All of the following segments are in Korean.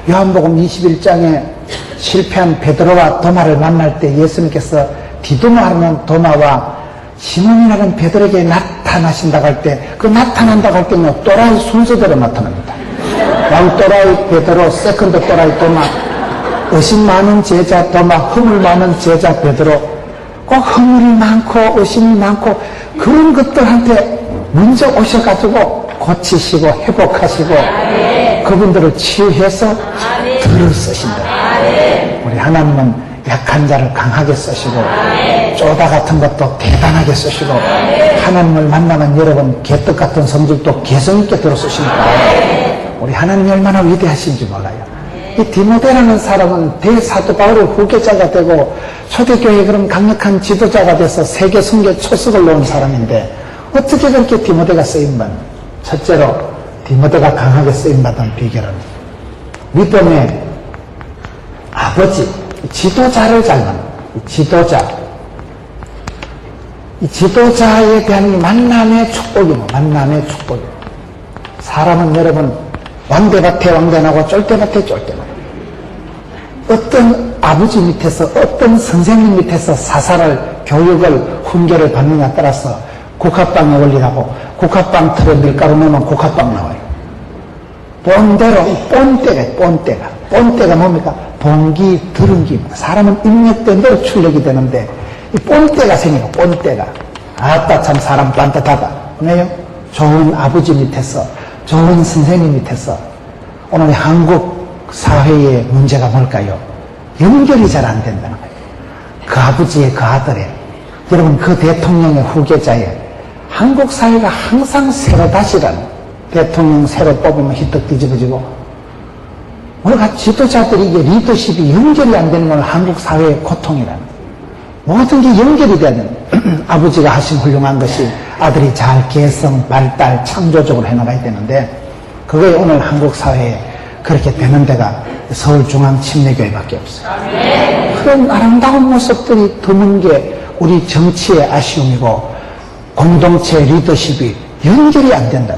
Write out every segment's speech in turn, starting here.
요한복음 21장에 실패한 베드로와 도마를 만날 때 예수님께서 디두마라는 도마와 시몬이라는 베드로에게 나타나신다고 할 때 그 나타난다고 할 때는 또라이 순서대로 나타납니다. 왕 또라이 베드로, 세컨드 또라이 도마, 의심 많은 제자 도마, 허물 많은 제자 베드로, 꼭 허물이 많고 의심이 많고 그런 것들한테 먼저 오셔가지고 고치시고 회복하시고 그분들을 치유해서 들을 쓰신다. 우리 하나님은 약한 자를 강하게 쓰시고 쪼다 같은 것도 대단하게 쓰시고 하나님을 만나면 여러분 개떡 같은 성질도 개성있게 들어 쓰십니다. 우리 하나님이 얼마나 위대하신지 몰라요. 이 디모데라는 사람은 대사도 바울의 후계자가 되고 초대교회에 그런 강력한 지도자가 돼서 세계 선교에 초석을 놓은 사람인데 어떻게 그렇게 디모데가 쓰임받는? 첫째로 디모데가 강하게 쓰임받은 비결은 믿음의 아버지, 지도자를 잘 만나. 이 지도자에 대한 만남의 축복이고 만남의 축복이고 사람은 여러분 왕대밭에 왕대나고 쫄대밭에 쫄대나고 어떤 아버지 밑에서 어떤 선생님 밑에서 사사를 교육을 훈계를 받느냐에 따라서 국화빵에 올리라고 국화빵 틀에 밀가루 넣으면 국화빵 나와요. 본대로 본때가 뭡니까? 본기 들은기. 사람은 입력된 대로 출력이 되는데 이 본때가 생기고 본때가 아따 참 사람 반듯하다. 왜요? 좋은 아버지 밑에서 좋은 선생님 밑에서 오늘 한국 사회의 문제가 뭘까요? 연결이 잘 안 된다는 거예요. 그 아버지의 그 아들의 여러분 그 대통령의 후계자의 한국 사회가 항상 새로 다시라는 대통령 새로 뽑으면 희떡 뒤집어지고 우리가 지도자들이 이게 리더십이 연결이 안 되는 건 한국 사회의 고통이라는 모든 게 연결이 되는 아버지가 하신 훌륭한 것이 아들이 잘 개성, 발달, 창조적으로 해나가야 되는데 그게 오늘 한국 사회에 그렇게 되는 데가 서울중앙침례교회밖에 없어요. 그런 아름다운 모습들이 드문 게 우리 정치의 아쉬움이고 공동체 리더십이 연결이 안 된다.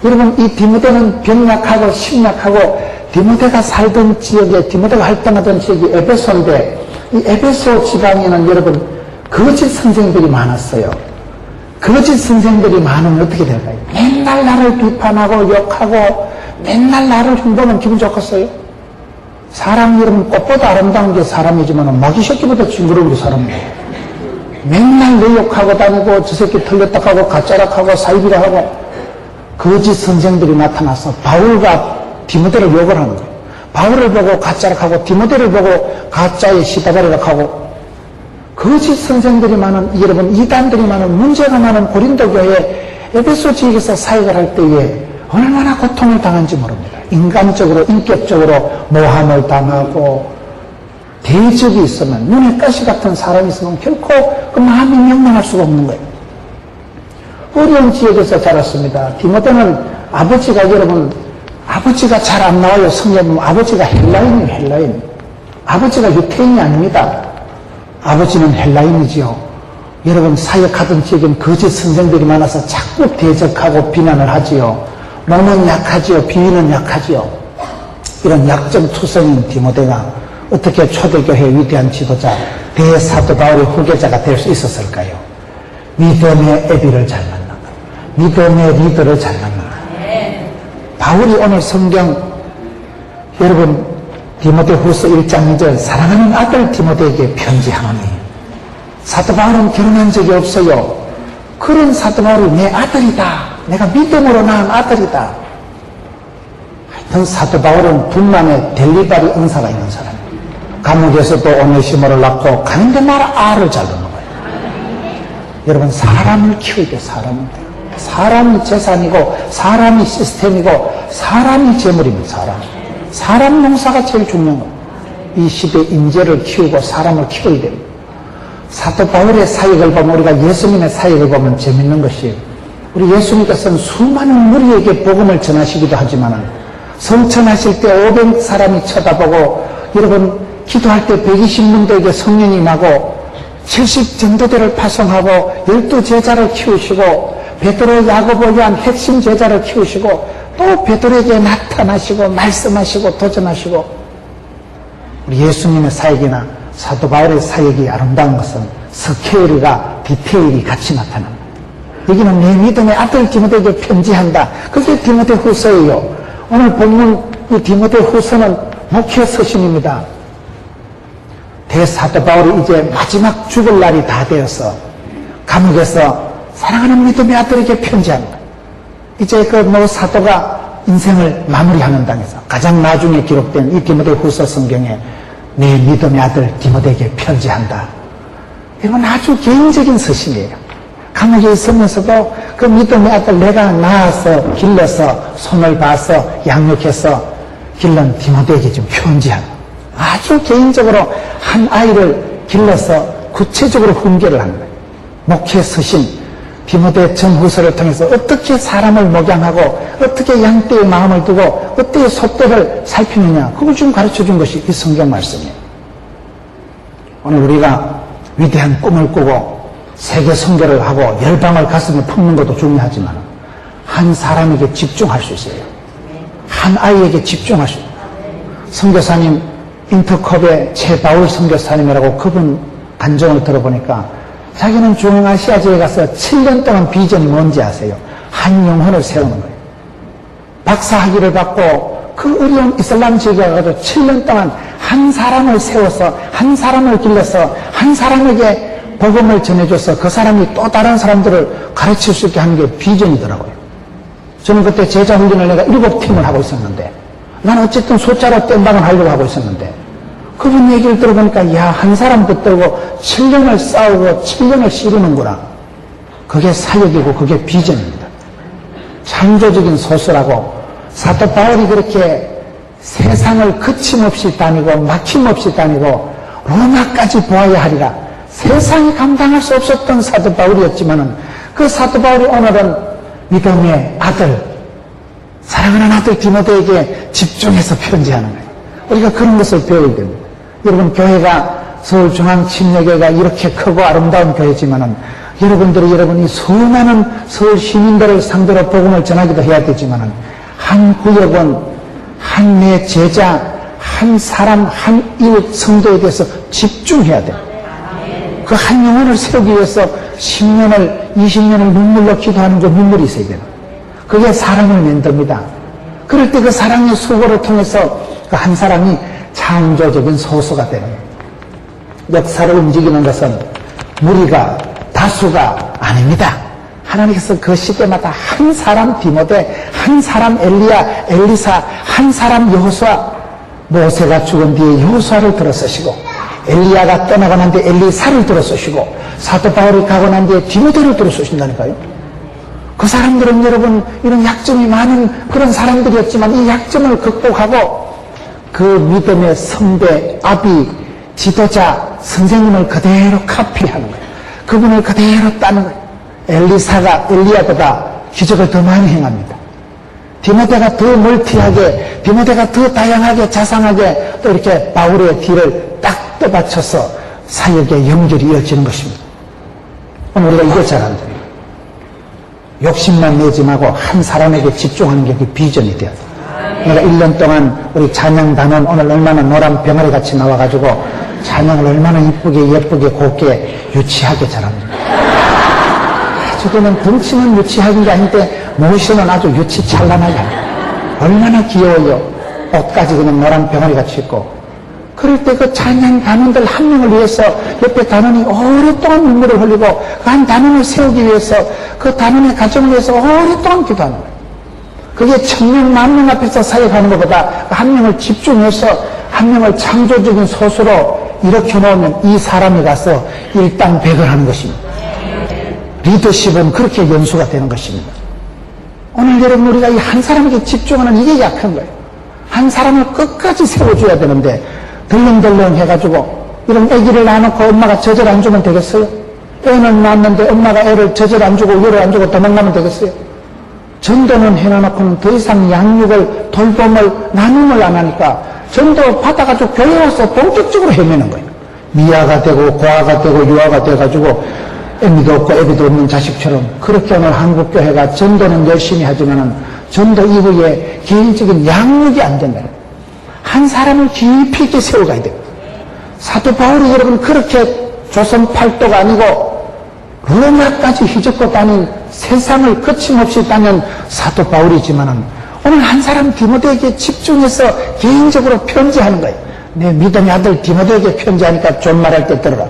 여러분 이 디모데는 병약하고 심약하고 디모데가 살던 지역에 디모데가 활동하던 지역이 에베소인데 이 에베소 지방에는 여러분 거짓 선생들이 많았어요. 거짓 선생들이 많으면 어떻게 될까요? 맨날 나를 비판하고 욕하고 맨날 나를 흉보면 기분 좋겠어요? 사람이 여러분 꽃보다 아름다운 게 사람이지만 마귀 새끼보다 징그러운 게 사람이에요. 맨날 내 욕하고 다니고 저 새끼 틀렸다 하고 가짜락하고 사이비라 하고 거짓 선생들이 나타나서 바울과 디모데를 욕을 하는 거예요. 바울을 보고 가짜락하고 디모데를 보고 가짜에 시다바리락하고 거짓 선생들이 많은 여러분 이단들이 많은 문제가 많은 고린도 교회 에베소 지역에서 사역을 할 때에 얼마나 고통을 당한지 모릅니다. 인간적으로 인격적으로 모함을 당하고 대적이 있으면 눈에 가시 같은 사람이 있으면 결코 그 마음이 명랑할 수가 없는 거예요. 어려운 지역에서 자랐습니다. 디모데는 아버지가 여러분 아버지가 잘 안 나와요. 성경 보면 아버지가 헬라인이에요. 헬라인. 아버지가 유태인이 아닙니다. 아버지는 헬라인이지요. 여러분 사역하던 지역엔 거짓 선생들이 많아서 자꾸 대적하고 비난을 하지요. 몸은 약하지요. 비위는 약하지요. 이런 약점투성인 디모데가 어떻게 초대교회 위대한 지도자 대사도 바울의 후계자가 될 수 있었을까요? 믿음의 애비를 잘 만난 거예요. 믿음의 리더를 잘 만난 거예요. 바울이 오늘 성경 여러분 디모데후서 1장 2절 사랑하는 아들 디모데에게 편지하노니 사도 바울은 결혼한 적이 없어요. 그런 사도 바울이 내 아들이다. 내가 믿음으로 낳은 아들이다. 하여튼 사도 바울은 분만에 델리바리 은사가 있는 사람이에요. 감옥에서도 오네시모를 낳고 가는 데마다 알을 잘 넣는 거예요. 여러분 사람을 키우게 사람이 재산이고 사람이 시스템이고 사람이 재물입니다. 사람 농사가 제일 중요한 거예요. 이 시대 인재를 키우고 사람을 키워야 됩니다. 사도 바울의 사역을 보면 우리가 예수님의 사역을 보면 재밌는 것이 우리 예수님께서는 수많은 무리에게 복음을 전하시기도 하지만 성천하실 때 500사람이 쳐다보고 여러분 기도할 때 120문도에게 성령이 나고 70전도대를 파송하고 12제자를 키우시고 베드로, 야고보, 요한 핵심 제자를 키우시고 또 베드로에게 나타나시고 말씀하시고 도전하시고 우리 예수님의 사역이나 사도 바울의 사역이 아름다운 것은 스케일과 디테일이 같이 나타납니다. 여기는 내 믿음의 아들 디모데에게 편지한다. 그게 디모데 후서예요. 오늘 본문 이 디모데 후서는 목회 서신입니다. 대사도 바울이 이제 마지막 죽을 날이 다 되어서 감옥에서 사랑하는 믿음의 아들에게 편지합니다. 이제 그 사도가 인생을 마무리하는 당에서 가장 나중에 기록된 이 디모데 후서 성경에 내 믿음의 아들 디모데에게 편지한다. 이건 아주 개인적인 서신이에요. 감옥에 있으면서도 그 믿음의 아들 내가 낳아서 길러서 손을 봐서 양육해서 길른 디모데에게 좀 편지한다. 아주 개인적으로 한 아이를 길러서 구체적으로 훈계를 하는 거예요. 목회 서신 디모데 전후서를 통해서 어떻게 사람을 목양하고 어떻게 양떼의 마음을 두고 어떻게 속도를 살피느냐 그걸 좀 가르쳐준 것이 이 성경 말씀이에요. 오늘 우리가 위대한 꿈을 꾸고 세계 선교를 하고 열방을 가슴에 품는 것도 중요하지만 한 사람에게 집중할 수 있어요. 한 아이에게 집중할 수 있어요. 선교사님 인터컵의 최바울 선교사님이라고 그분 간증을 들어보니까 자기는 중앙아시아지에 가서 7년 동안 비전이 뭔지 아세요? 한 영혼을 세우는 거예요. 박사학위를 받고 그 어려운 이슬람 지역에 가서 7년 동안 한 사람을 세워서 한 사람을 길러서 한 사람에게 복음을 전해줘서 그 사람이 또 다른 사람들을 가르칠 수 있게 하는 게 비전이더라고요. 저는 그때 제자 훈련을 내가 7팀을 하고 있었는데 난 어쨌든 숫자로 땜방을 하려고 하고 있었는데 그분 얘기를 들어보니까 야, 한 사람 붙들고 7년을 싸우고 7년을 씨르는구나. 그게 사역이고 그게 비전입니다. 창조적인 소설하고 사도 바울이 그렇게 세상을 거침없이 다니고 막힘없이 다니고 로마까지 보아야 하리라. 세상이 감당할 수 없었던 사도 바울이었지만은 그 사도 바울이 오늘은 믿음의 아들, 사랑하는 아들 디모데에게 집중해서 편지하는 거예요. 우리가 그런 것을 배워야 됩니다. 여러분, 교회가 서울중앙침례교회가 이렇게 크고 아름다운 교회지만은 여러분들이 여러분이 수많은 서울 시민들을 상대로 복음을 전하기도 해야 되지만은 한 구역은 한 내 제자, 한 사람, 한 이웃 성도에 대해서 집중해야 돼요. 그 한 영혼을 세우기 위해서 10년을, 20년을 눈물로 기도하는 그 눈물이 있어야 돼요. 그게 사랑을 만듭니다. 그럴 때 그 사랑의 수고를 통해서 그 한 사람이 창조적인 소수가 되는 거예요. 역사를 움직이는 것은 무리가 다수가 아닙니다. 하나님께서 그 시대마다 한 사람 디모데, 한 사람 엘리야, 엘리사, 한 사람 여호수아, 모세가 죽은 뒤에 여호수아를 들어서시고 엘리야가 떠나고 난 뒤에 엘리사를 들어서시고 사도 바울이 가고 난 뒤에 디모데를 들어서신다니까요. 그 사람들은 여러분 이런 약점이 많은 그런 사람들이었지만 이 약점을 극복하고 그 믿음의 선배, 아비, 지도자, 선생님을 그대로 카피하는 거예요. 그분을 그대로 따는 거예요. 엘리사가 엘리야보다 기적을 더 많이 행합니다. 디모데가 더 멀티하게, 디모데가 더 다양하게, 자상하게 또 이렇게 바울의 뒤를 딱 떠받쳐서 사역의 연결이 이어지는 것입니다. 오늘 우리가 이걸 잘 안 돼요. 욕심만 내지 말고 한 사람에게 집중하는 게 그 비전이 돼야 돼요. 내가 1년 동안 우리 찬양 단원 오늘 얼마나 노란 병아리 같이 나와가지고 찬양을 얼마나 예쁘게 곱게 유치하게 잘합니다. 저거는 덩치는 유치하는 게 아닌데 모시는 아주 유치 찬란하게 합니다. 얼마나 귀여워요. 옷까지 그냥 노란 병아리 같이 입고. 그럴 때 그 찬양 단원들 한 명을 위해서 옆에 단원이 오랫동안 눈물을 흘리고 그 한 단원을 세우기 위해서 그 단원의 가정을 위해서 오랫동안 기도하는 거예요. 그게 1000명, 10,000명 앞에서 사역하는 것보다 한 명을 집중해서 한 명을 창조적인 소수로 일으켜 놓으면 이 사람이 가서 일당백을 하는 것입니다. 리더십은 그렇게 연수가 되는 것입니다. 오늘 여러분 우리가 이 한 사람에게 집중하는 이게 약한 거예요. 한 사람을 끝까지 세워줘야 되는데 덜렁덜렁 해가지고 이런 아기를 낳아놓고 엄마가 젖을 안 주면 되겠어요? 애는 낳았는데 엄마가 애를 젖을 안 주고 열을 안 주고 도망가면 되겠어요? 전도는 해놔놓고는 더 이상 양육을, 돌봄을, 나눔을 안 하니까 전도 받아가지고 교회 와서 본격적으로 헤매는 거예요. 미아가 되고 고아가 되고 유아가 돼가지고 애미도 없고 애비도 없는 자식처럼. 그렇게 오늘 한국교회가 전도는 열심히 하지만은 전도 이후에 개인적인 양육이 안 된다는 거예요. 한 사람을 깊이 있게 세워가야 돼요. 사도 바울이 여러분 그렇게 조선 팔도가 아니고 로마까지 휘젓고 다닌 세상을 거침없이 다닌 사도 바울이지만은 오늘 한 사람 디모데에게 집중해서 개인적으로 편지하는 거예요. 내 믿음의 아들 디모데에게 편지하니까 좀 말할 때 들어라.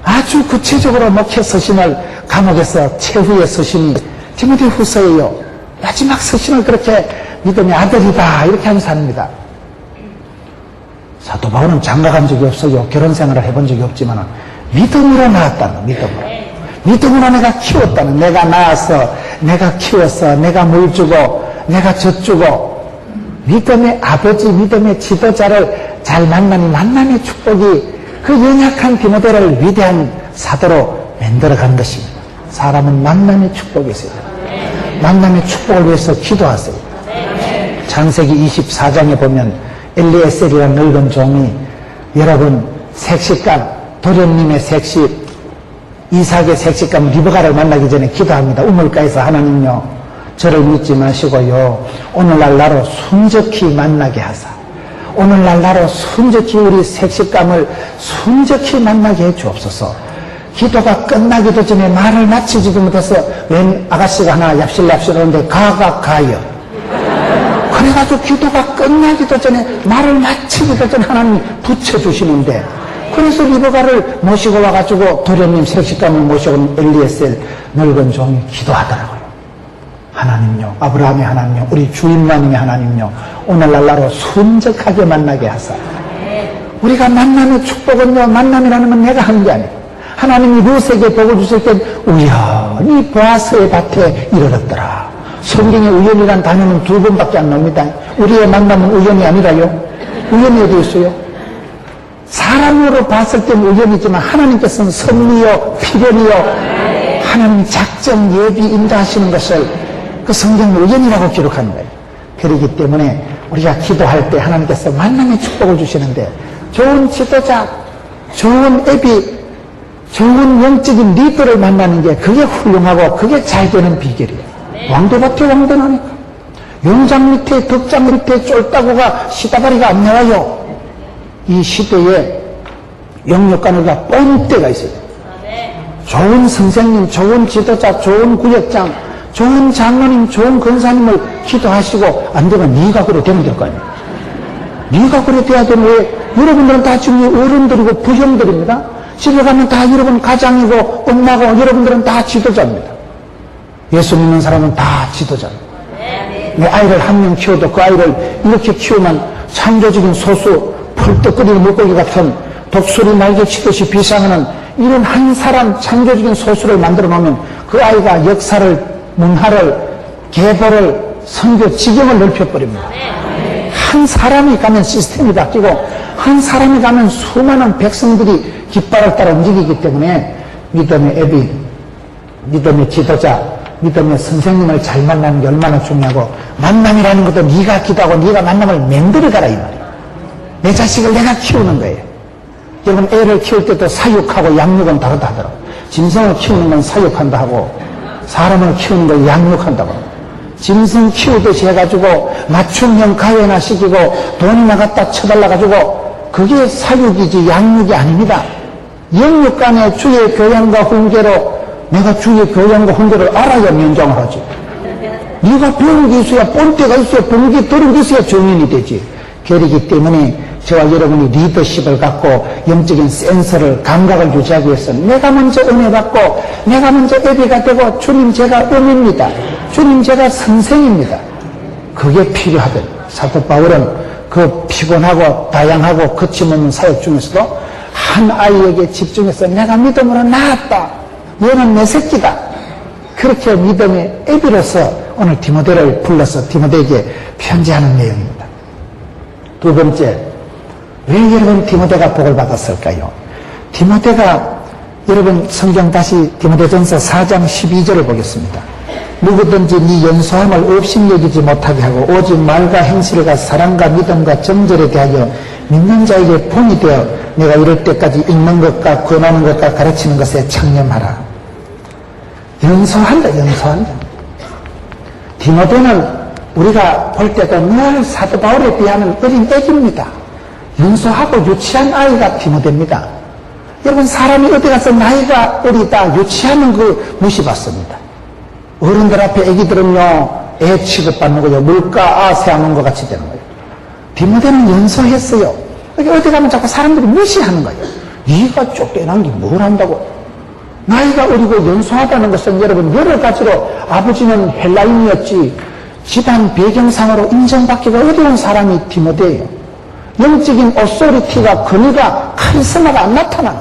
아주 구체적으로 목회 서신을 감옥에서 최후의 서신이 디모데 후서예요. 마지막 서신을 그렇게 믿음의 아들이다 이렇게 하면서 합니다. 사도 바울은 장가간 적이 없어요. 결혼 생활을 해본 적이 없지만 믿음으로 낳았다는 믿음으로 내가 키웠다는 내가 낳아서 내가 키워서 내가 물 주고 내가 젖 주고 믿음의 아버지 믿음의 지도자를 잘 만남의 축복이 그 연약한 디모데를 위대한 사도로 만들어간 것입니다. 사람은 만남의 축복이 있어요. 만남의 축복을 위해서 기도하세요. 창세기 24장에 보면 엘리에셀이라는 늙은 종이 여러분 색시감 도련님의 색시 이삭의 색시감 리브가를 만나기 전에 기도합니다. 우물가에서 하나님요 저를 믿지 마시고요 오늘날 나로 순적히 만나게 하사 오늘날 나로 순적히 우리 색시감을 순적히 만나게 해 주옵소서. 기도가 끝나기도 전에 말을 마치지도 못해서 웬 아가씨가 하나 얍실얍실 하는데 가요. 그래가지고 기도가 끝나기도 전에 말을 마치기도 전에 하나님이 붙여주시는데 그래서 리브가를 모시고 와가지고 도련님 색시감을 모시고 엘리에셀 늙은 종이 기도하더라고요. 하나님요 아브라함의 하나님요 우리 주임마님의 하나님요 오늘날 나로 순적하게 만나게 하사 우리가 만남의 축복은요 만남이라는 건 내가 한 게 아니에요. 하나님이 루세에게 복을 주실 땐 우연히 보아스의 밭에 이르렀더라. 성경에 우연이란 단어는 2번밖에 안 나옵니다. 우리의 만남은 우연이 아니라요. 우연이 어디 있어요? 사람으로 봤을 때는 우연이지만 하나님께서는 섭리요 필연이요 하나님 작전 예비 인도하시는 것을 그 성경은 우연이라고 기록하는 거예요. 그렇기 때문에 우리가 기도할 때 하나님께서 만남의 축복을 주시는데 좋은 지도자, 좋은 애비, 좋은 영적인 리더를 만나는 게 그게 훌륭하고 그게 잘 되는 비결이에요. 왕도밭에 왕도나니까 용장 밑에 덕장 밑에 쫄따구가 시다바리가 안 나와요. 이 시대에 영육간호가 뻔때가 있어요. 좋은 선생님, 좋은 지도자, 좋은 구역장, 좋은 장로님, 좋은 권사님을 기도하시고 안 되면 네가 그래 되면 될 거 아니에요. 네가 그래 돼야 되면 왜 여러분들은 다 지금 어른들이고 부형들입니다. 집에 가면 다 여러분 가장이고 엄마고 여러분들은 다 지도자입니다. 예수 믿는 사람은 다 지도자입니다. 내 아이를 한 명 키워도 그 아이를 이렇게 키우면 창조적인 소수 펄떡 끓이는 물고기 같은 독수리 날개 치듯이 비상하는 이런 한 사람 창조적인 소수를 만들어 놓으면 그 아이가 역사를 문화를 계보를 선교 지경을 넓혀버립니다. 한 사람이 가면 시스템이 바뀌고 한 사람이 가면 수많은 백성들이 깃발을 따라 움직이기 때문에 믿음의 애비, 믿음의 지도자, 믿음의 선생님을 잘 만나는 게 얼마나 중요하고 만남이라는 것도 네가 기도하고 네가 만남을 만들어 가라 이 말이에요. 내 자식을 내가 키우는 거예요. 여러분 애를 키울 때도 사육하고 양육은 다르다 하더라고요. 짐승을 키우는 건 사육한다 하고 사람을 키우는 걸 양육한다고 합니다. 짐승 키우듯이 해가지고 맞춤형 가외나 시키고 돈이나 갖다 쳐달라가지고 그게 사육이지 양육이 아닙니다. 영육간의 주의 교양과 훈계로 내가 주의 교양과 훈계를 알아야 면장을 하지. 네가 배운 게 있어야 본때가 있어야 본게 들은 게 있어야 정인이 되지. 그렇기 때문에 저와 여러분이 리더십을 갖고 영적인 센서를 감각을 유지하기 위해서는 내가 먼저 은혜 받고 내가 먼저 애비가 되고 주님 제가 은입니다. 주님 제가 선생입니다. 그게 필요하던 사도 바울은 그 피곤하고 다양하고 거침없는 사역 중에서도 한 아이에게 집중해서 내가 믿음으로 낳았다. 얘는 내 새끼다. 그렇게 믿음의 애비로서 오늘 디모데를 불러서 디모데에게 편지하는 내용입니다. 두 번째, 왜 여러분 디모데가 복을 받았을까요? 디모데가 여러분 성경 다시 디모데전서 4장 12절을 보겠습니다. 누구든지 네 연소함을 업신여기지 못하게 하고 오직 말과 행실과 사랑과 믿음과 정절에 대하여 믿는 자에게 본이 되어 내가 이럴 때까지 읽는 것과 권하는 것과 가르치는 것에 창념하라. 연소한다. 디모데는 우리가 볼 때도 늘 사도 바울에 비하면 어린 애기입니다. 연소하고 유치한 아이가 디모데입니다. 여러분, 사람이 어디 가서 나이가 어리다 유치하는 그 무시받습니다. 어른들 앞에 애기들은요 애 취급받는 거예요. 물가 세하는 것 같이 되는 거예요. 디모데는 연소했어요. 어디 가면 자꾸 사람들이 무시하는 거예요. 네가 쫓겨난 게 뭘 한다고. 나이가 어리고 연소하다는 것은 여러분 여러 가지로 아버지는 헬라인이었지 집안 배경상으로 인정받기가 어려운 사람이 디모데예요. 영적인 오소리티가 권위가 카리스마가 안 나타나는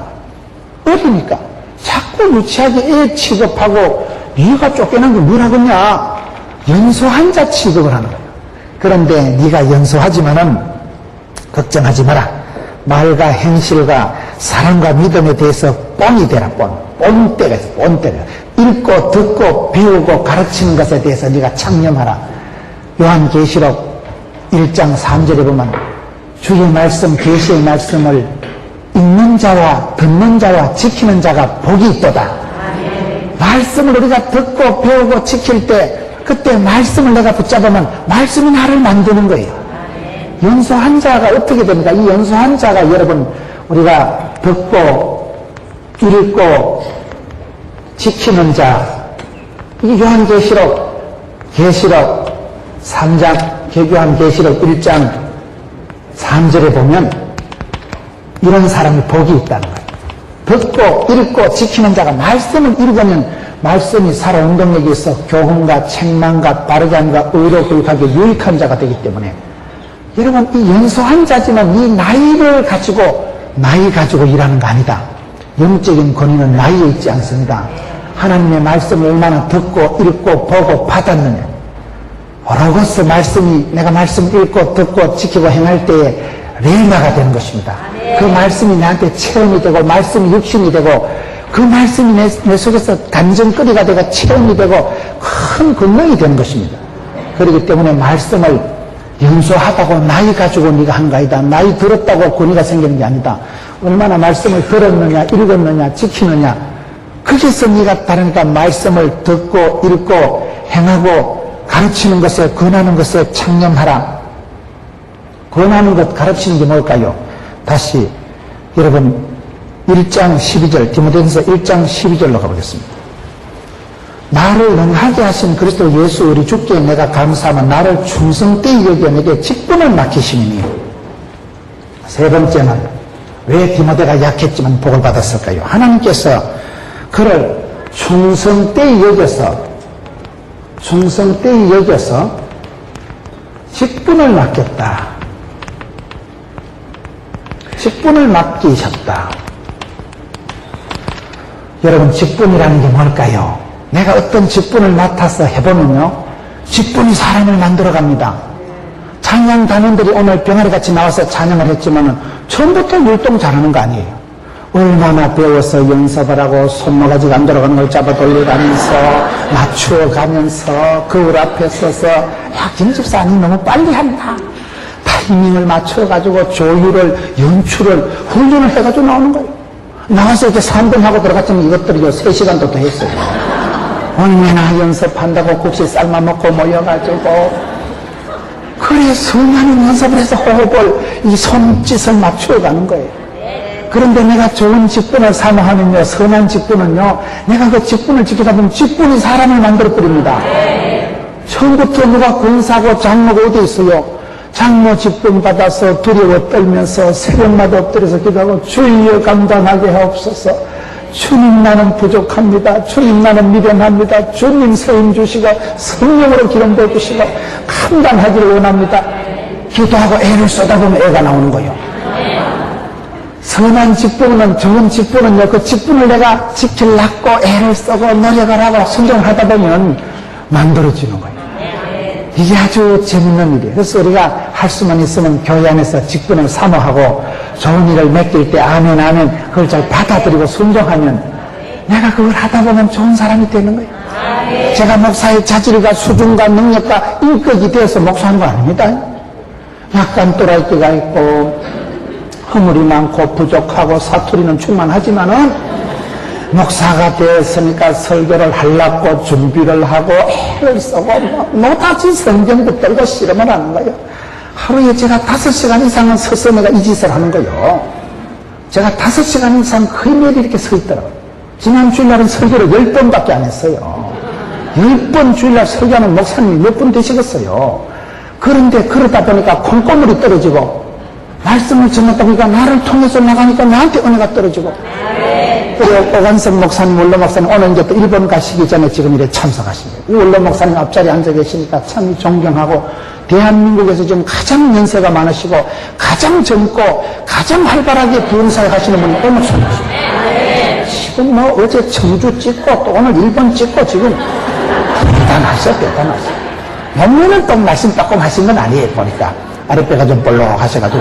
거예요. 어리니까 자꾸 유치하게 애 취급하고 네가 쫓겨난 게 뭐라겠냐. 연소한 자 취급을 하는 거예요. 그런데 네가 연소하지만은 걱정하지 마라. 말과 행실과 사랑과 믿음에 대해서 뽕이 되라. 뽕때가 있어. 뽕때가. 읽고 듣고 배우고 가르치는 것에 대해서 네가 창념하라. 요한계시록 1장 3절에 보면 주의 말씀 계시의 말씀을 읽는 자와 듣는 자와 지키는 자가 복이 있도다. 말씀을 우리가 듣고 배우고 지킬 때 그때 말씀을 내가 붙잡으면 말씀이 나를 만드는 거예요. 연소한 자가 어떻게 됩니까? 이 연소한 자가 여러분 우리가 듣고 읽고 지키는 자, 이게 요한계시록 3장 요한계시록 1장 3절에 보면 이런 사람이 복이 있다는 거예요. 듣고 읽고 지키는 자가 말씀을 읽으면 말씀이 살아온 능력이 있어 교훈과 책망과 바르게 함과 의로 교육하기에 유익한 자가 되기 때문에 여러분 이 연소한 자지만 이 나이를 가지고 나이 가지고 일하는 거 아니다. 영적인 권위는 나이에 있지 않습니다. 하나님의 말씀을 얼마나 듣고 읽고 보고 받았느냐. 오로고스 말씀이 내가 말씀 읽고 듣고 지키고 행할 때에 레마가 되는 것입니다. 그 말씀이 나한테 체험이 되고 말씀이 육신이 되고 그 말씀이 내 속에서 간증거리가 되고 체험이 되고 큰 권능이 되는 것입니다. 그렇기 때문에 말씀을 연소하다고 나이 가지고 네가 한 거 아니다. 나이 들었다고 권위가 생기는 게 아니다. 얼마나 말씀을 들었느냐 읽었느냐 지키느냐 거기서 네가 다르니까 말씀을 듣고 읽고 행하고 가르치는 것에 권하는 것에 창념하라. 권하는 것 가르치는 게 뭘까요? 다시 여러분 1장 12절 디모데전서 1장 12절로 가보겠습니다. 나를 능하게 하신 그리스도 예수 우리 주께 내가 감사하며 나를 충성되이 여겨 내게 직분을 맡기시니. 세 번째는 왜 디모데가 약했지만 복을 받았을까요? 하나님께서 그를 충성되이 여겨서 직분을 맡겼다. 직분을 맡기셨다. 여러분 직분이라는 게 뭘까요? 내가 어떤 직분을 맡아서 해보면요 직분이 사람을 만들어갑니다. 찬양단원들이 오늘 병아리같이 나와서 찬양을 했지만은 처음부터 율동 잘하는 거 아니에요. 얼마나 배워서 연습을 하고 손모가지가 안 돌아가는 걸 잡아 돌려가면서 맞추어가면서 거울 앞에 서서 야 김집사님 너무 빨리 한다. 타이밍을 맞춰가지고 조율을 연출을 훈련을 해가지고 나오는 거예요. 나와서 이렇게 3분 하고 들어갔으면 이것들이 3시간도 더 했어요. 얼마나 연습한다고 국시 삶아 먹고 모여가지고 그래 수많은 연습을 해서 호흡을 이 손짓을 맞추어가는 거예요. 그런데 내가 좋은 직분을 사모하면요 선한 직분은요 내가 그 직분을 지키다 보면 직분이 사람을 만들어버립니다. 처음부터 누가 권사고 장로가 어디 있어요? 장로 직분 받아서 두려워 떨면서 새벽마다 엎드려서 기도하고 주여 감당하게 하옵소서. 주님 나는 부족합니다. 주님 나는 미련합니다. 주님 세임 주시고 성령으로 기름 부어주시고 감당하기를 원합니다. 기도하고 애를 쏟아보면 애가 나오는 거예요. 선한 직분은 좋은 직분은요 그 직분을 내가 지키려고 애를 쓰고 노력을 하고 순종을 하다 보면 만들어지는 거예요. 이게 아주 재밌는 일이에요. 그래서 우리가 할 수만 있으면 교회 안에서 직분을 사모하고 좋은 일을 맡길 때 아멘 아멘 그걸 잘 받아들이고 순종하면 내가 그걸 하다 보면 좋은 사람이 되는 거예요. 제가 목사의 자질과 수준과 능력과 인격이 되어서 목사하는 거 아닙니다. 약간 또라이끼가 있고 허물이 많고 부족하고 사투리는 충만하지만은 목사가 되었으니까 설교를 하려고 준비를 하고 애를 쓰고 노다지 성경도 떨고 실험을 하는 거예요. 하루에 제가 5시간 이상은 서서 내가 이 짓을 하는 거예요. 제가 5시간 이상 거의 매일 이렇게 서 있더라고요. 지난 주일날은 설교를 10번밖에 안 했어요. 10번 주일날 설교하는 목사님이 몇 분 되시겠어요. 그런데 그러다 보니까 콩고물이 떨어지고 말씀을 전하다 보니까 나를 통해서 나가니까 나한테 은혜가 떨어지고 그리고 오관석 목사님, 원로 목사님 오늘 이제 또 일본 가시기 전에 지금 이래 참석하십니다. 이 원로 목사님 앞자리에 앉아 계시니까 참 존경하고 대한민국에서 지금 가장 연세가 많으시고 가장 젊고 가장 활발하게 부흥사역 하시는 분이 오늘 참석하십니다. 지금 뭐 어제 청주 찍고 또 오늘 일본 찍고 지금 대단하셔. 너무는 또 말씀 조금 하신 건 아니에요. 보니까 아랫배가 좀 볼록하셔가지고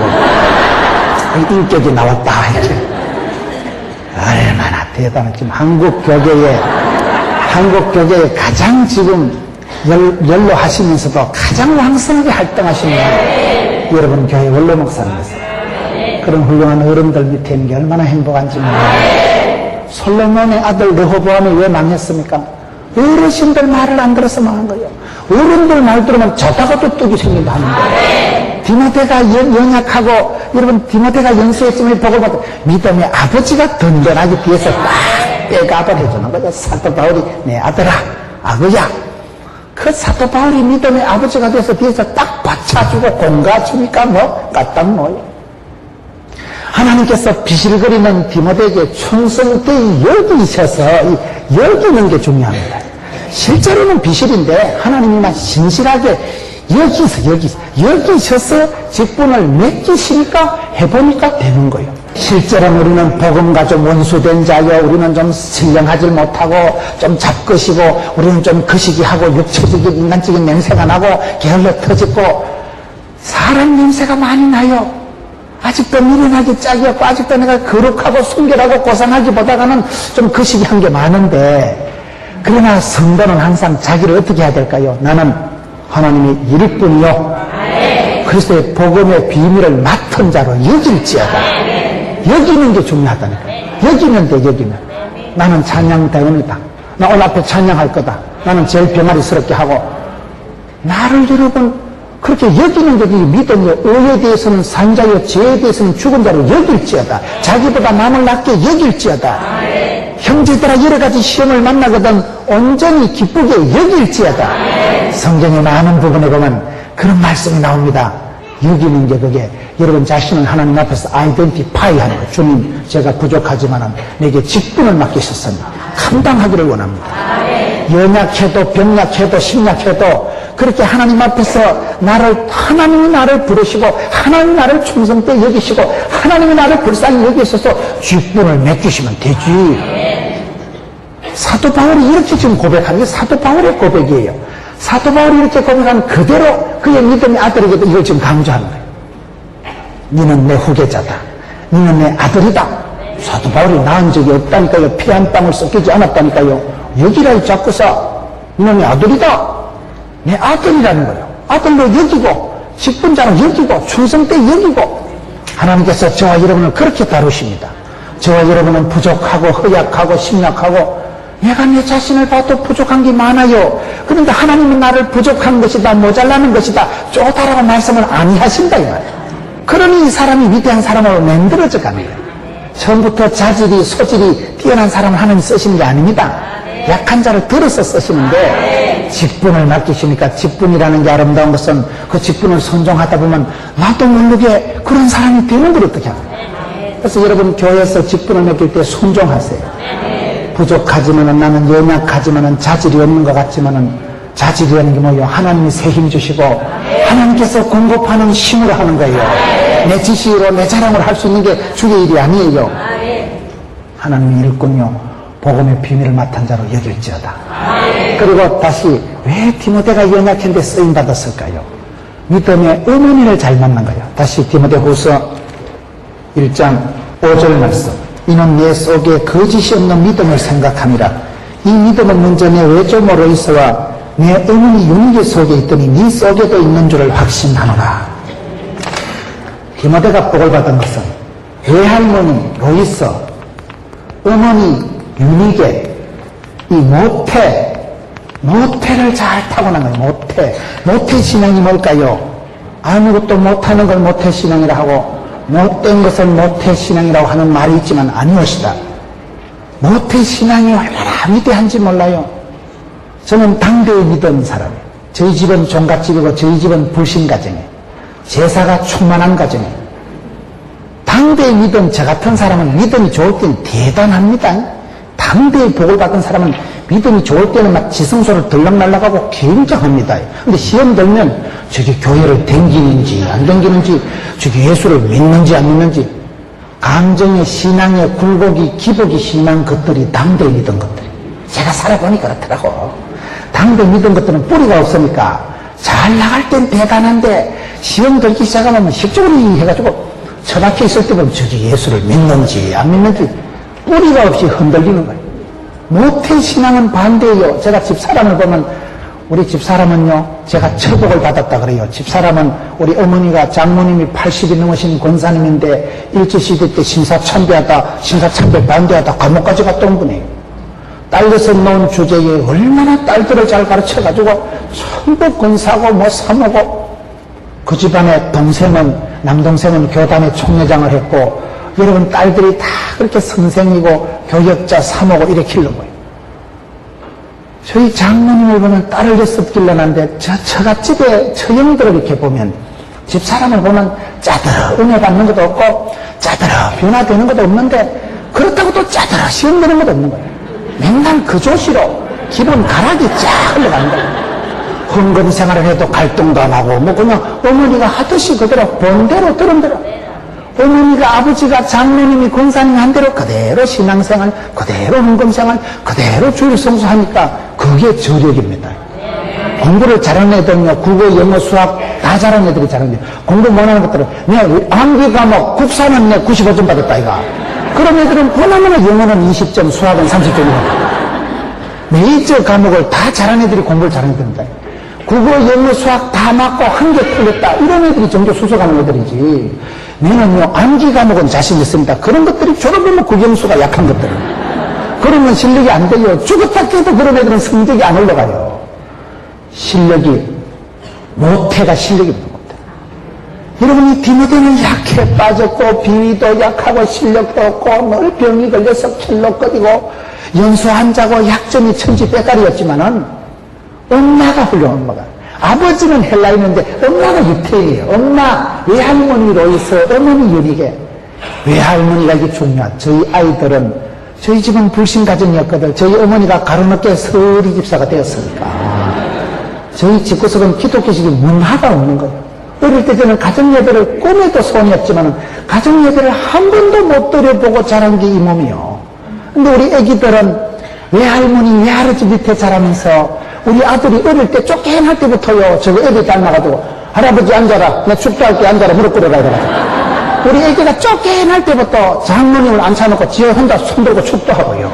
인격이 나왔다 이렇게. 얼마나 대단한 지금 한국 교계에 가장 지금 연로하시면서도 가장 왕성하게 활동하시는 여러분 교회 원로 목사님이세요. 그런 훌륭한 어른들 밑에 있는 게 얼마나 행복한지 몰라요. 솔로몬의 아들 르호보암이 왜 망했습니까? 어르신들 말을 안 들어서 망한 거예요. 어른들 말 들으면 자다가도 떡이 생긴다 하는 거예요. 디모데가 연약하고 여러분 디모데가 연수했으면 복을 받고 믿음의 아버지가 든든하게 뒤에서 딱 백업을 해주는 거죠. 사도 바울이 내 아들아 아버야 그 사도 바울이 믿음의 아버지가 돼서 뒤에서 딱 받쳐주고 공가주니까 뭐 까딱 뭐요. 하나님께서 비실거리는 디모데에게 충성되이 여기셔서 여기는 게 중요합니다. 실제로는 비실인데 하나님이나 신실하게 여기셔서 직분을 맡기시니까 해보니까 되는 거예요. 실제로는 우리는 복음과 좀 원수된 자요, 우리는 좀 신령하지 못하고 좀 잡것이고 우리는 좀 거시기하고 육체적인 인간적인 냄새가 나고 게을러 터지고 사람 냄새가 많이 나요. 아직도 미련하기 짝이었고 아직도 내가 거룩하고 순결하고 고상하기보다는 좀 거시기한 게 많은데 그러나 성도는 항상 자기를 어떻게 해야 될까요? 나는 하나님이 일꾼이요 그리스도의 복음의 비밀을 맡은 자로 여길지어다. 여기는 게 중요하다니까요. 여기면 돼. 여기면 나는 찬양대원이다. 나 오늘 앞에 찬양할 거다. 나는 제일 병아리스럽게 하고 나를 여러분 그렇게 여기는 게 믿음이요. 의에 대해서는 산자요 죄에 대해서는 죽은 자로 여길지어다. 자기보다 남을 낮게 여길지어다. 형제들아 여러 가지 시험을 만나거든 온전히 기쁘게 여길지어다. 성경의 많은 부분에 보면 그런 말씀이 나옵니다. 여기는 게 그게 여러분 자신을 하나님 앞에서 아이덴티파이 하는 거예요. 주님 제가 부족하지만 내게 직분을 맡기셨으니 감당하기를 원합니다. 연약해도 병약해도 심약해도 그렇게 하나님 앞에서 하나님이 나를 부르시고 하나님이 나를 충성되이 여기시고 하나님이 나를 불쌍히 여기셔서 직분을 맡기시면 되지. 사도 바울이 이렇게 지금 고백하는 게 사도 바울의 고백이에요. 사도 바울이 이렇게 고백한 그대로 그의 믿음의 아들에게도 이걸 지금 강조하는 거예요. 너는 내 후계자다. 너는 내 아들이다. 사도 바울이 낳은 적이 없다니까요. 피 한 방울 섞이지 않았다니까요. 여기를 잡고서 너는 내 아들이다. 내 아들이라는 거예요. 아들로 여기고 직분자로 여기고 충성되 여기고 하나님께서 저와 여러분을 그렇게 다루십니다. 저와 여러분은 부족하고 허약하고 심약하고 내가 내 자신을 봐도 부족한 게 많아요. 그런데 하나님은 나를 부족한 것이다 모자라는 것이다 쪼다라고 말씀을 아니하신다 이 말이에요. 그러니 이 사람이 위대한 사람으로 만들어져 가는 거예요. 처음부터 자질이 소질이 뛰어난 사람을 하나님 쓰시는 게 아닙니다. 약한 자를 들어서 쓰시는데 직분을 맡기시니까 직분이라는 게 아름다운 것은 그 직분을 순종하다 보면 나도 모르게 그런 사람이 되는 걸 어떻게 합니까? 그래서 여러분 교회에서 직분을 맡길 때 순종하세요. 부족하지만은 나는 연약하지만은 자질이 없는 것 같지만은 자질이라는 게 뭐예요? 하나님이 새 힘 주시고 하나님께서 공급하는 힘으로 하는 거예요. 내 지시로 내 자랑을 할 수 있는 게 주의 일이 아니에요. 하나님이 일꾼요 복음의 비밀을 맡은 자로 여길지어다. 그리고 다시 왜 디모데가 연약한데 쓰임받았을까요? 믿음의 어머니를 잘 만난 거예요. 다시 디모데후서 1장 5절 말씀. 이는 내 속에 거짓이 없는 믿음을 생각함이라. 이 믿음은 먼저 내 외조모로 있어와 내 어머니 윤기 속에 있더니 네 속에도 있는 줄을 확신하노라. 디모데가 복을 받은 것은 외할머니 로이서, 어머니 유니게, 이 모태를 잘 타고난 거예요. 모태 신앙이 뭘까요? 아무것도 못하는 걸 모태 신앙이라 하고 못된 것을 모태 신앙이라고 하는 말이 있지만 아니엇이다. 모태 신앙이 얼마나 위대한지 몰라요. 저는 당대에 믿은 사람이에요. 저희 집은 종갓집이고 저희 집은 불신가정이에요. 제사가 충만한 가정이에요. 당대에 믿은 저 같은 사람은 믿음이 좋을 때는 대단합니다. 당대에 복을 받은 사람은 믿음이 좋을 때는 막 지성소를 들락날락하고 굉장합니다. 근데 시험 들면 저게 교회를 댕기는지 안 댕기는지, 저게 예수를 믿는지 안 믿는지, 감정의 신앙의 굴곡이 기복이 심한 것들이 당대에 믿은 것들이. 제가 살아보니까 그렇더라고. 당대에 믿은 것들은 뿌리가 없으니까 잘 나갈 땐 대단한데 시험 들기 시작하면 식적으로 해가지고 처박혀 있을 때 보면 저게 예수를 믿는지 안 믿는지 뿌리가 없이 흔들리는 거예요. 모태 신앙은 반대예요. 제가 집사람을 보면, 우리 집사람은요, 제가 처복을 받았다 그래요. 집사람은 우리 어머니가 장모님이 80이 넘으신 권사님인데 일제시대 때 심사참배 반대하다 감옥까지 갔다 온 분이에요. 딸려서 놓은 주제에 얼마나 딸들을 잘 가르쳐가지고 전부 권사고 뭐 사모고, 그 집안의 남동생은 교단의 총회장을 했고, 여러분 딸들이 다 그렇게 선생이고 교역자 사모고 이렇게 키우는 거예요. 저희 장모님을 보면 딸을 6 길러놨는데 처갓집에 처형들을 이렇게 보면, 집사람을 보면 짜들어 은혜 받는 것도 없고 짜들어 변화되는 것도 없는데, 그렇다고 또 짜들어 시험되는 것도 없는 거예요. 맨날 그 조시로 기본 가락이 쫙 흘러가는 거예요. 헌금 생활을 해도 갈등도 안 하고 뭐 그냥 어머니가 하듯이 그대로 본대로 들은 대로, 어머니가 아버지가 장로님이 권사님 한 대로 그대로 신앙생활, 그대로 헌금생활, 그대로 주일 성수하니까 그게 저력입니다. 공부를 잘하는 애들은요, 국어, 영어, 수학 다 잘하는 애들이 잘하는 거예요. 공부 못하는 것들은, 내 암기 과목 국사는 내 95점 받았다 이가. 그런 애들은 보나마나 영어는 20점, 수학은 30점이에요. 메이저 과목을 다 잘하는 애들이 공부를 잘하는 애들입니다. 국어, 영어, 수학 다 맞고 한 개 틀렸다, 이런 애들이 정도 수석하는 애들이지. 너는요, 암기 과목은 자신 있습니다. 그런 것들이 졸업하면 국영수가 약한 것들. 그러면 실력이 안 돼요. 죽었다 깨도 그런 애들은 성적이 안 올라가요. 모태가 실력이 없는 겁니다. 여러분이 디모데는 약해 빠졌고, 비위도 약하고, 실력도 없고, 늘 병이 걸려서 킬로거리고, 연수 환자고, 약점이 천지백갈이었지만은, 엄마가 훌륭한 엄마가. 아버지는 헬라인인데 엄마가 유태인이에요. 엄마 외할머니 로이스, 어머니 유리게. 외할머니가 이게 중요한. 저희 아이들은, 저희 집은 불신가정이었거든. 저희 어머니가 가로늦게 서리 집사가 되었으니까. 저희 집구석은 기독교식이 문화가 없는 거예요. 어릴 때 저는 가정예배를 꿈에도 소원이었지만 가정예배를 한 번도 못 들여보고 자란 게 이 몸이요. 근데 우리 애기들은 외할머니 외할아버지 밑에 자라면서, 우리 아들이 어릴 때 쫓겨날 때부터요, 저거 애기 닮아가지고 할아버지 앉아라, 내 축도할게, 앉아라, 무릎 꿇어라 이래가지고, 우리 애기가 쫓겨날 때부터 장모님을 앉혀놓고 지 혼자 손들고 축도하고요.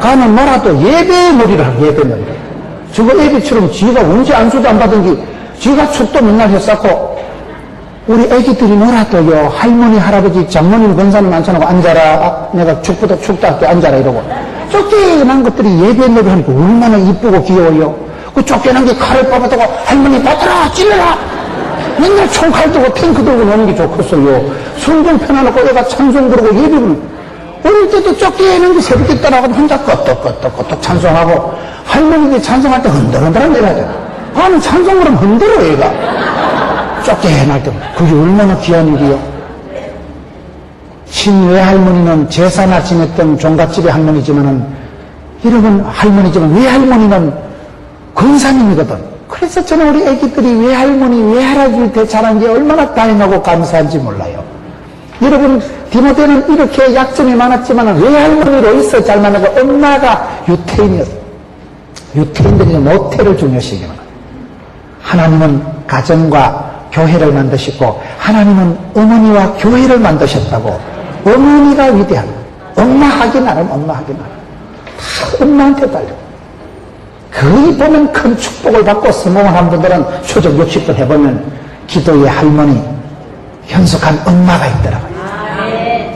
가면 뭐라도 예배의 놀이를 하고, 예배 놀이. 저거 애기처럼 지가 언제 안수도 안 받은 게 지가 축도 맨날 했었고, 우리 애기들이 뭐라도요, 할머니 할아버지 장모님 권사님 앉혀놓고 앉아라, 내가 축도할게, 앉아라 이러고, 쫓겨난 것들이 예배 놀이 하니까 얼마나 이쁘고 귀여워요. 그 쫓겨난 게 칼을 뽑아다가 할머니 받아라, 찔러라, 맨날 총칼 들고 탱크 들고 노는 게 좋겠어요. 성경 펴놔놓고 애가 찬송 부르고 예배는, 어릴 때도 쫓겨난 게 새벽에 따라가도 혼자 끄떡끄떡 찬송하고, 할머니들이 찬송할 때 흔들흔들 내려야 나는 찬송 그러면 흔들어 애가. 쫓겨날 때 그게 얼마나 귀한 일이요. 친외할머니는 제사나 지냈던 종갓집의 할머니지만은, 여러분 할머니지만 외할머니는 권사님이거든. 그래서 저는 우리 애기들이 외할머니 외할아버지 밑에 자란 게 얼마나 다행하고 감사한지 몰라요. 여러분 디모데는 이렇게 약점이 많았지만 외할머니로 있어 잘 만나고, 엄마가 유태인이었어요. 유태인들이 모태를 중요시하는 거예요. 하나님은 가정과 교회를 만드시고 하나님은 어머니와 교회를 만드셨다고. 어머니가 위대한, 엄마 하기 나름, 엄마 하기 나름. 다 엄마한테 달려. 거의 보면 큰 축복을 받고 성공한 분들은 추적 60번 해보면 기도의 할머니, 현숙한 엄마가 있더라고요.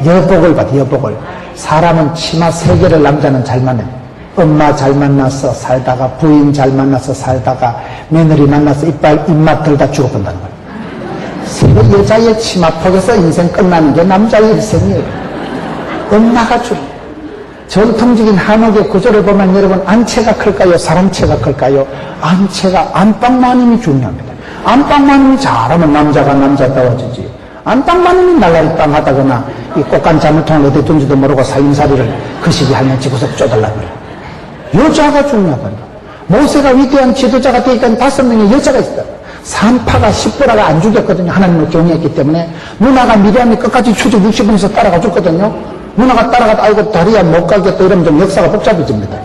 여복을 받아, 여복을. 사람은 치마 3개를 남자는 잘 만나. 엄마 잘 만나서 살다가, 부인 잘 만나서 살다가, 며느리 만나서 입맛 들다 죽어본다는 거예요. 여자의 치마폭에서 인생 끝나는 게 남자의 일생이에요. 엄마가 죽어. 전통적인 한옥의 구조를 보면 여러분, 안채가 클까요? 사람채가 클까요? 안방마님이 중요합니다. 안방마님이 잘하면 남자가 남자다워지지. 안방마님이 날라리 빵하다거나 이 꽃간 자물통을 어디 둔지도 모르고 살림살이를 그 시기 하면 지구석 쪼달라 그래. 여자가 중요하다. 모세가 위대한 지도자가 되니까 5명의 여자가 있다. 산파가 10보라가 안 죽였거든요. 하나님을 경외했기 때문에. 누나가 미리암이 끝까지 추적 60분에서 따라가 줬거든요. 누나가 따라가다 아이고 다리야 못 가겠다 이러면 좀 역사가 복잡해집니다.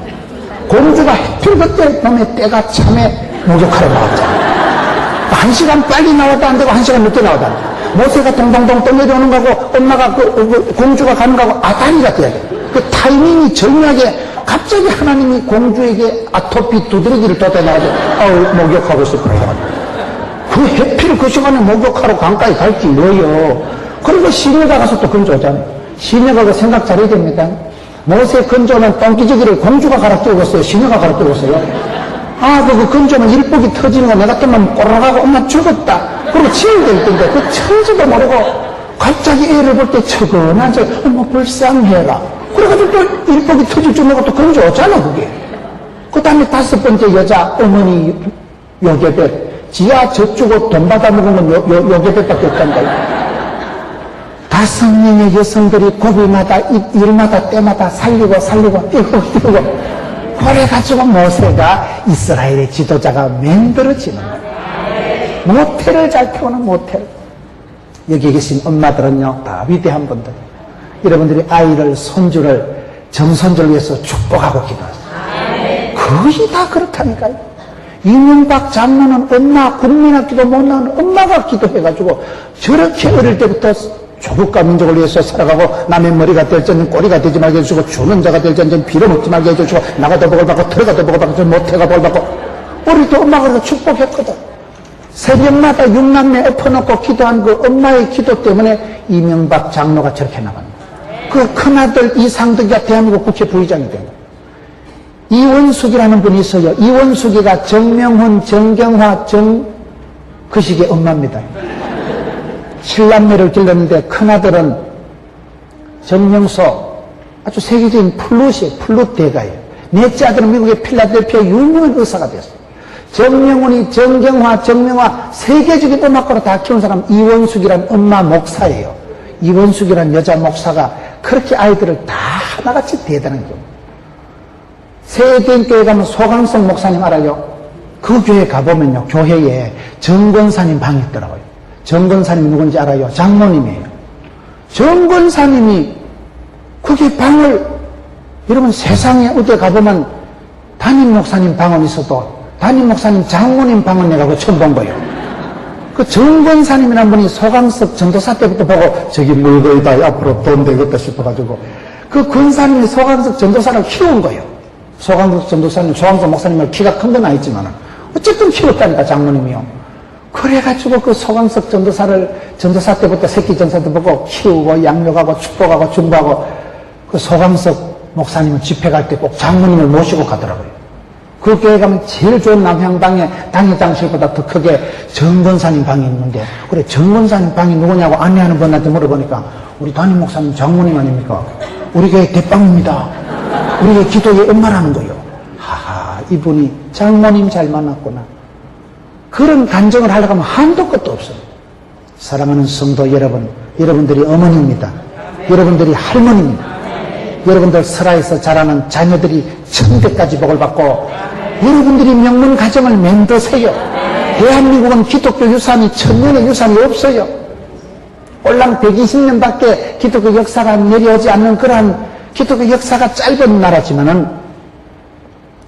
공주가 해필 그때 놈의 때가 참에 목욕하러 나왔잖아. 1시간 빨리 나와도 안 되고 1시간 늦게 나와도 안 돼. 모세가 동동동 떠내려오는 거고 엄마가 공주가 가는 거고 다리가 돼야 돼. 그 타이밍이 절묘하게 갑자기 하나님이 공주에게 아토피 두드러기를 돋아나가지고 목욕하고 싶어 해가지고 그 해필 그 시간에 목욕하러 강가에 갈지 뭐요. 그리고 시내가 가서 또 건져오잖아요. 시녀가 그 생각 잘해야 됩니다. 모세 건조는 똥기저귀를 공주가 갈아 끼우겠어요? 시녀가 갈아 끼우겠어요? 그 건조는 일복이 터지는 거 내가 때문에 꼬라가고 엄마 죽었다. 그리고 치워야 될 텐데 그 처지도 모르고 갑자기 애를 볼 때 척은하죠. 엄마 불쌍해라. 그래가지고 또 일복이 터질 줄 모르고 또 건조하잖아 그게. 그 다음에 5번째 여자 어머니 요게벳. 지하 젖주고 돈 받아 먹으면 요게벳밖에 없단다. 5명의 여성들이 고비마다 일마다 때마다 살리고 뛰고 그래가지고 모세가 이스라엘의 지도자가 맹들어지는 거예요. 모태를 잘 태우는 모태를. 여기 계신 엄마들은요 다 위대한 분들. 여러분들이 아이를 손주를 정손주를 위해서 축복하고 기도하세요. 거의 다 그렇다니까요. 이명박 장로는 엄마 국민학기도 못 나오는 엄마가 기도해가지고 저렇게 어릴 때부터 조국과 민족을 위해서 살아가고 남의 머리가 될지언정 꼬리가 되지 말게 해주시고 주는 자가 될지언정 빌어먹지 말게 해주시고 나가도 복을 받고 들어가도 복을 받고 못해가 복을 받고 어릴 때 엄마가 그래서 축복했거든. 새벽마다 6남매 엎어놓고 기도한 그 엄마의 기도 때문에 이명박 장로가 저렇게 나갑니다. 그 큰아들 이상덕이가 대한민국 국회 부의장이 된 거예요. 이원숙이라는 분이 있어요. 이원숙이가 정명훈, 정경화, 그 시기의 엄마입니다. 7남매를 길렀는데 큰아들은 정명소, 아주 세계적인 플룻 대가예요. 넷째 아들은 미국의 필라델피아 유명한 의사가 됐어요. 정명훈이, 정경화, 정명화 세계적인 음악가로 다 키운 사람 이원숙이란 엄마 목사예요. 이원숙이란 여자 목사가 그렇게 아이들을 다 하나같이 대단한 경우. 세대인 교회 가면 소강성 목사님 알아요? 그 교회 가보면요 교회에 정권사님 방이 있더라고요. 정권사님 누군지 알아요? 장모님이에요. 정권사님이 그게 방을 여러분 세상에 어디 가보면 담임 목사님 방은 있어도 담임 목사님 장모님 방은 내가 그 처음 본 거예요. 그 정권사님이라는 분이 소강석 전도사 때부터 보고 저기 물거이다 앞으로 돈 되겠다 싶어가지고 그 권사님이 소강석 전도사를 키운 거예요. 소강석 전도사님, 소강석 목사님은 키가 큰 건 아니지만 어쨌든 키웠다니까 장모님이요. 그래가지고 그 소강석 전도사 때부터 새끼 전사도 보고 키우고 양육하고 축복하고 중보하고 그 소강석 목사님은 집회 갈 때 꼭 장모님을 모시고 가더라고요. 그 교회 가면 제일 좋은 남향방에 당회장실보다 더 크게 정권사님 방이 있는데 그래 정권사님 방이 누구냐고 안내하는 분한테 물어보니까 우리 담임 목사님 장모님 아닙니까? 우리 교회 대빵입니다. 우리 교회 기도의 엄마라는 거예요. 하하 이분이 장모님 잘 만났구나. 그런 간증을 하려고 하면 한도 끝도 없어요. 사랑하는 성도 여러분, 여러분들이 어머니입니다. 여러분들이 할머니입니다. 여러분들 설화에서 자라는 자녀들이 천대까지 복을 받고 여러분들이 명문 가정을 맴드세요. 대한민국은 기독교 유산이 1000년의 유산이 없어요. 올랑 120년밖에 기독교 역사가 내려오지 않는 그러한 기독교 역사가 짧은 나라지만은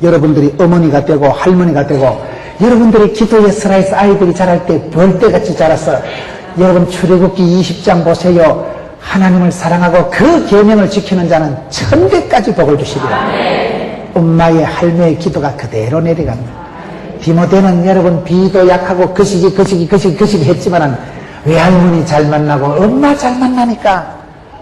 여러분들이 어머니가 되고 할머니가 되고 여러분들이 기도의 설화에서 아이들이 자랄 때 벌떼같이 자라서 여러분 출애굽기 20장 보세요. 하나님을 사랑하고 그 계명을 지키는 자는 천대까지 복을 주시리라. 엄마의 할매의 기도가 그대로 내려갑니다. 디모데는 여러분 비도 약하고 거시기 했지만은 외할머니 잘 만나고 엄마 잘 만나니까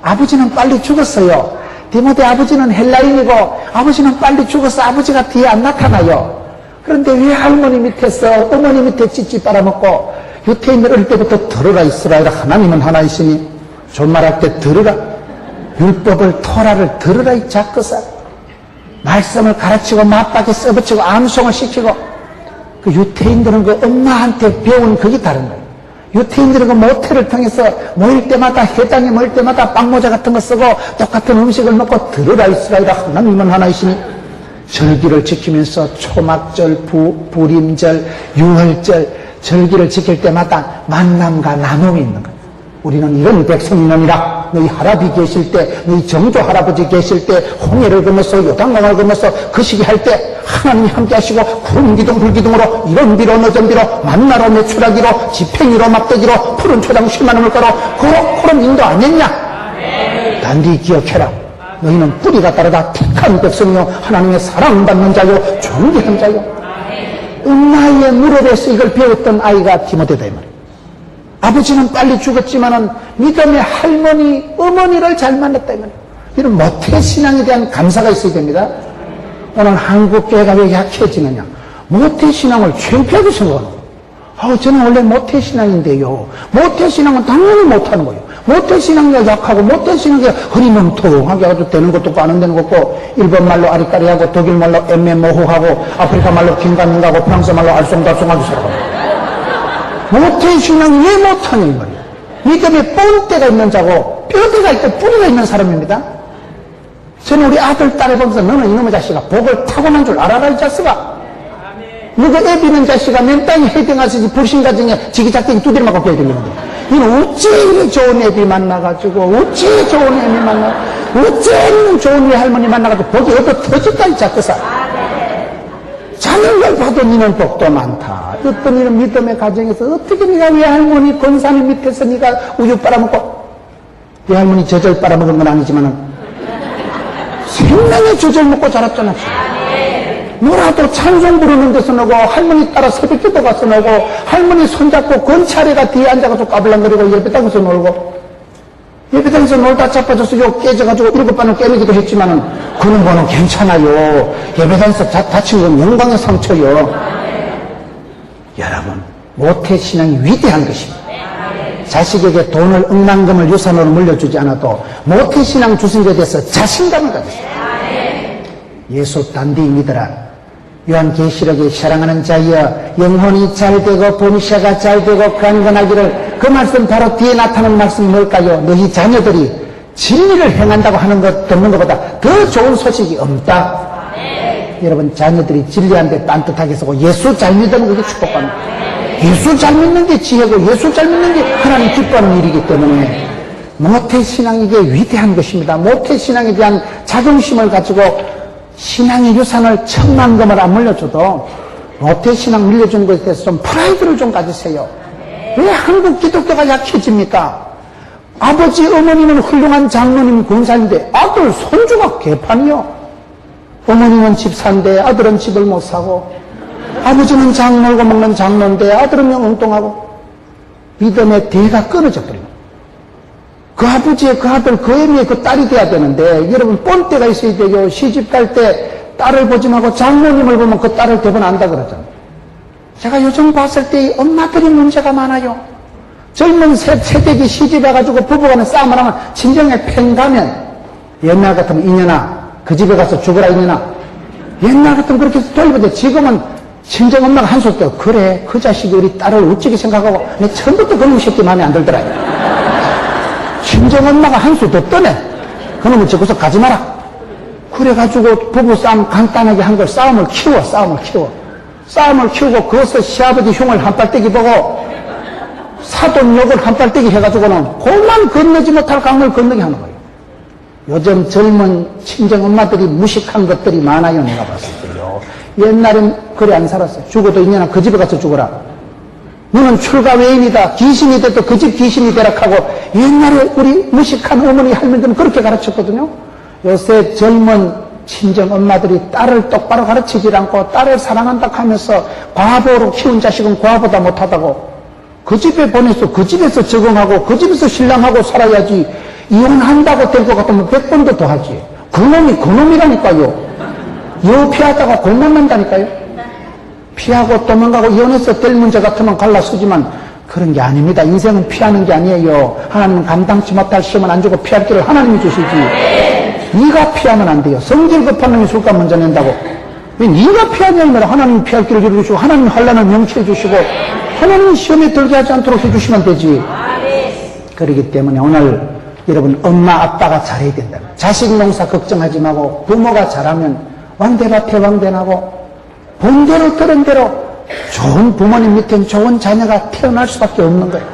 아버지는 빨리 죽었어요. 디모데 아버지는 헬라인이고 아버지는 빨리 죽어서 아버지가 뒤에 안 나타나요. 그런데 왜 할머니 밑에서 어머니 밑에 찌찌 빨아먹고 유태인들 어릴 때부터 들으라 이스라엘아 하나님은 하나이시니 존말할 때 들으라 율법을 토라를 들으라 이 작거사 말씀을 가르치고 맞박에 써붙이고 암송을 시키고 그 유태인들은 그 엄마한테 배운 그게 다른 거예요. 유태인들은 그 모태를 통해서 모일 때마다 회당에 모일 때마다 빵모자 같은 거 쓰고 똑같은 음식을 먹고 들으라 이스라엘아 하나님은 하나이시니 절기를 지키면서 초막절, 부림절, 유월절 절기를 지킬 때마다 만남과 나눔이 있는 거예요. 우리는 이런 백성이느니라. 너희 할아비 계실 때, 너희 정조 할아버지 계실 때 홍해를 건너서 요단강을 건너서 그 시기 할 때 하나님이 함께 하시고 구름기둥 불기둥으로 이런 비로 늦은 비로 만나로 메추라기로 지팽이로 막대기로 푸른 초장 10만 원물가로 그런 인도 아니었냐? 단디 기억해라. 너희는 뿌리가 따르다 택한 백성이요 하나님의 사랑받는 자요 존귀한 자요. 엄마의 무릎에서 이걸 배웠던 아이가 디모데다 이 말이에요. 아버지는 빨리 죽었지만은 믿음의 할머니, 어머니를 잘 만났다 이 말이에요. 이런 모태신앙에 대한 감사가 있어야 됩니다. 오늘 한국교회가 왜 약해지느냐? 모태신앙을 창피하게 생각하는 거예요. 저는 원래 모태신앙인데요. 모태신앙은 당연히 못하는 거예요. 모태신앙이 약하고 모태신앙이 흐리멍텅하게 해가지고 되는 것도 없고 안 되는 것도 없고 일본 말로 아리까리하고 독일 말로 애매모호하고 아프리카 말로 긴가민가하고 프랑스 말로 알쏭달쏭하게 살아가요. 모태신앙이 왜 못하냐 이 말이에요. 믿음에 뻔때가 있는 자고 뼈대가 있고 뿌리가 있는 사람입니다. 저는 우리 아들 딸을 보면서 너는 이놈의 자식아 복을 타고난 줄 알아라 이 자식아. 너가 애비는 자식아 맨 땅에 해등하시지 불신가정에 지기작등이 두드려 맞고 깨야 되는데 이는 어찌 이렇게 좋은 애비 만나가지고 어찌 좋은 애비 만나 어찌 좋은 우리 할머니 만나가지고 복이 얻어 터졌다 이 자식아. 자는 걸 봐도 니는 복도 많다. 어떤 이런 믿음의 가정에서 어떻게 네가 외할머니 권사님 밑에서 네가 우유 빨아먹고 외할머니 젖을 빨아먹은 건 아니지만은 생명의 젖을 먹고 자랐잖아. 뭐라도 찬송 부르는 데서 나고 할머니 따라 새벽기도 가서 나고 할머니 손잡고 건차례가 뒤에 앉아가지고 까불랑거리고 예배당에서 놀고 예배당에서 놀다 자빠져서 요 깨져가지고 7번을 깨르기도 했지만은 그런 거는 괜찮아요. 예배당에서 다친 건 영광의 상처요. 여러분 모태신앙이 위대한 것입니다. 자식에게 돈을 억만금을 유산으로 물려주지 않아도 모태신앙 주신 것에 대해서 자신감을 가졌어요. 예수 단디 믿으라. 요한계시록에 사랑하는 자여 영혼이 잘되고 범사가 잘되고 강건하기를 그 말씀 바로 뒤에 나타나는 말씀이 뭘까요? 너희 자녀들이 진리를 행한다고 하는 것 듣는 것보다 더 좋은 소식이 없다. 여러분 자녀들이 진리한데 딴뜻하게 서고 예수 잘 믿으면 그게 축복받는 거예요. 예수 잘 믿는 게 지혜고 예수 잘 믿는 게 하나님 기뻐하는 일이기 때문에 모태신앙이 이게 위대한 것입니다. 모태신앙에 대한 자긍심을 가지고 신앙의 유산을 1000만금을 안 물려줘도 모태신앙 물려주는 것에 대해서 좀 프라이드를 좀 가지세요. 왜 한국 기독교가 약해집니까? 아버지 어머니는 훌륭한 장로님 권사인데 아들 손주가 개판이요. 어머니는 집 산데 아들은 집을 못 사고 아버지는 장 놀고 먹는 장로인데 아들은 영 엉뚱하고 믿음의 대가 끊어져 버립니다. 그 아버지의 그 아들 그 애미의 그 딸이 돼야 되는데 여러분 뻔때가 있어야 되죠. 시집 갈 때 딸을 보지 말고 장모님을 보면 그 딸을 대번 안다 그러잖아요. 제가 요즘 봤을 때 엄마들이 문제가 많아요. 젊은 세대기 시집해가지고 부부간에 싸움을 하면 친정에 팽 가면 옛날 같으면 이년아 그 집에 가서 죽어라 이년아 옛날 같으면 그렇게 돌리는데 지금은 친정 엄마가 한숨 떠 그래 그 자식이 우리 딸을 어찌게 생각하고 내 처음부터 그놈 새끼 마음에 안 들더라. 친정 엄마가 한수 더 떠네. 그놈은 저기서 가지 마라. 그래가지고 부부싸움 간단하게 한 걸 싸움을 키워. 싸움을 키우고 거기서 시아버지 흉을 한발떼기 보고 사돈욕을 한발떼기 해가지고는 그만 건너지 못할 강을 건너게 하는 거예요. 요즘 젊은 친정 엄마들이 무식한 것들이 많아요. 내가 봤을 때요. 옛날엔 그래 안 살았어요. 죽어도 있냐나 그 집에 가서 죽어라. 너는 출가 외인이다. 귀신이 돼도 그 집 귀신이 되라 하고 옛날에 우리 무식한 어머니 할머니들은 그렇게 가르쳤거든요. 요새 젊은 친정 엄마들이 딸을 똑바로 가르치지 않고 딸을 사랑한다 하면서 과부로 키운 자식은 과부보다 못하다고 그 집에 보내서 그 집에서 적응하고 그 집에서 신랑하고 살아야지 이혼한다고 될 것 같으면 100번도 더 하지. 그놈이 그놈이라니까요. 여 피하다가 곤난난다니까요. 피하고 도망가고 이혼해서 될 문제 같으면 갈라서지만 그런 게 아닙니다. 인생은 피하는 게 아니에요. 하나님은 감당치 못할 시험은 안 주고 피할 길을 하나님이 주시지. 네가 피하면 안 돼요. 성질 급한 놈이 술값 먼저 낸다고. 왜 네가 피하냐 이면 하나님이 피할 길을 열어주시고 하나님이 환난을 명치해 주시고 하나님이 시험에 들게 하지 않도록 해주시면 되지. 그렇기 때문에 오늘 여러분 엄마 아빠가 잘해야 된다. 자식 농사 걱정하지 말고 부모가 잘하면 왕대밭에 왕대나고 본대로 들은 대로 좋은 부모님 밑엔 좋은 자녀가 태어날 수밖에 없는 거예요.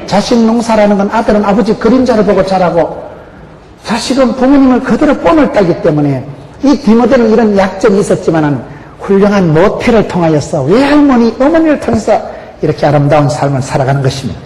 자식 농사라는 건 아들은 아버지 그림자를 보고 자라고 자식은 부모님을 그대로 뽐을 따기 때문에 이 디모데는 이런 약점이 있었지만 훌륭한 모태를 통하여서 외할머니, 어머니를 통해서 이렇게 아름다운 삶을 살아가는 것입니다.